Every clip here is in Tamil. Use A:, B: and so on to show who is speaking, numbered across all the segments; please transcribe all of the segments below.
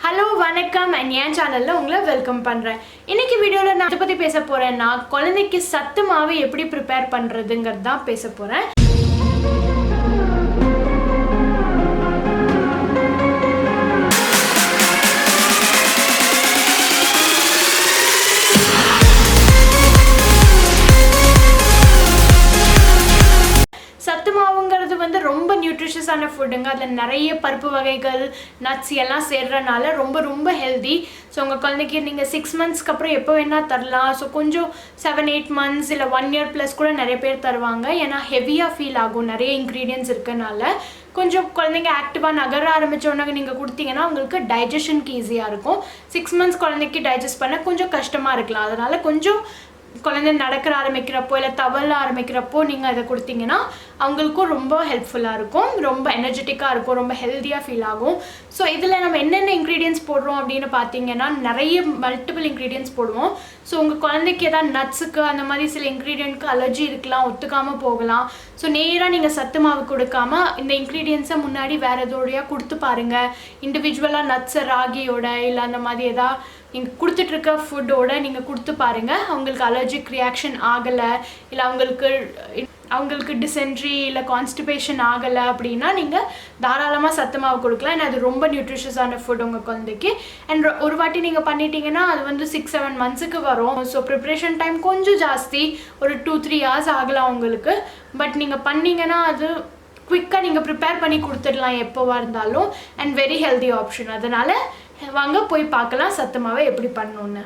A: ஹலோ வணக்கம் அண்ட் என் சேனலில் உங்களை வெல்கம் பண்ணுறேன். இன்றைக்கி வீடியோவில் நான் இதை பற்றி பேச போகிறேன்னா குழந்தைக்கு சத்து மாவு எப்படி ப்ரிப்பேர் பண்ணுறதுங்கிறது தான் பேச போகிறேன். சத்து மாவுங்கிறது வந்து ரொம்ப நியூட்ரிஷியஸான ஃபுட்டுங்க. அதில் நிறைய பருப்பு வகைகள் நட்ஸ் எல்லாம் சேர்றனால ரொம்ப ஹெல்தி. ஸோ உங்கள் குழந்தைக்கு நீங்கள் 6 monthsக்கு அப்புறம் எப்போ வேணால் தரலாம். ஸோ கொஞ்சம் 7-8 months இல்லை 1 year ப்ளஸ் கூட நிறைய பேர் தருவாங்க. ஏன்னா ஹெவியாக ஃபீல் ஆகும், நிறைய இன்க்ரீடியன்ட்ஸ் இருக்கனால. கொஞ்சம் குழந்தைங்க ஆக்டிவாக நகர ஆரம்பித்தோன்னே நீங்கள் கொடுத்தீங்கன்னா உங்களுக்கு டைஜஷனுக்கு ஈஸியாக இருக்கும். 6 months குழந்தைக்கு டைஜஸ்ட் பண்ண கொஞ்சம் கஷ்டமாக இருக்கலாம். அதனால் கொஞ்சம் குழந்தை நடக்கிற ஆரம்பிக்கிறப்போ இல்லை தவள ஆரம்பிக்கிறப்போ நீங்கள் அதை கொடுத்தீங்கன்னா அவங்களுக்கும் ரொம்ப ஹெல்ப்ஃபுல்லாக இருக்கும், ரொம்ப எனர்ஜெட்டிக்காக இருக்கும், ரொம்ப ஹெல்த்தியாக ஃபீல் ஆகும். ஸோ இதில் நம்ம என்னென்ன இன்க்ரீடியன்ட்ஸ் போடுறோம் அப்படின்னு பார்த்தீங்கன்னா நிறைய மல்டிபிள் இன்க்ரீடியன்ட்ஸ் போடுவோம். ஸோ உங்கள் குழந்தைக்கு ஏதாவது நட்ஸுக்கு அந்த மாதிரி சில இன்க்ரீடியண்ட்க்கு அலர்ஜி இருக்கலாம், ஒத்துக்காமல் போகலாம். ஸோ நேராக நீங்கள் சத்து மாவு கொடுக்காம இந்த இன்க்ரீடியன்ட்ஸை முன்னாடி வேறு எதோடையா கொடுத்து பாருங்கள். இண்டிவிஜுவலாக நட்ஸை ராகியோட இல்லை அந்த மாதிரி எதாவது நீங்கள் கொடுத்துட்ருக்க ஃபுட்டோட நீங்கள் கொடுத்து பாருங்கள். அவங்களுக்கு அலர்ஜிக் ரியாக்ஷன் ஆகலை இல்லை அவங்களுக்கு டிசென்ட்ரி இல்லை கான்ஸ்டிபேஷன் ஆகலை அப்படின்னா நீங்கள் தாராளமாக சத்து மாவு கொடுக்கலாம். ஏன்னா அது ரொம்ப நியூட்ரிஷியஸான ஃபுட் உங்கள் குழந்தைக்கு. அண்ட் ஒரு வாட்டி நீங்கள் பண்ணிட்டீங்கன்னா அது வந்து 6-7 monthsக்கு வரும். ஸோ ப்ரிப்ரேஷன் டைம் கொஞ்சம் ஜாஸ்தி, ஒரு 2-3 hours ஆகலாம் உங்களுக்கு. பட் நீங்கள் பண்ணிங்கன்னா அது குவிக்காக நீங்கள் ப்ரிப்பேர் பண்ணி கொடுத்துடலாம் எப்போவா இருந்தாலும். And very healthy option. அதனால் வாங்க போய் பார்க்கலாம் சத்து மாவை எப்படி பண்ணணுன்னு.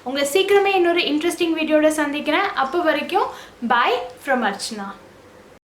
A: உங்களை சீக்கிரமே இன்னொரு இன்ட்ரெஸ்டிங் வீடியோட சந்திக்கிறேன். அப்போ வரைக்கும் பாய் ஃப்ரம் அர்ச்சனா.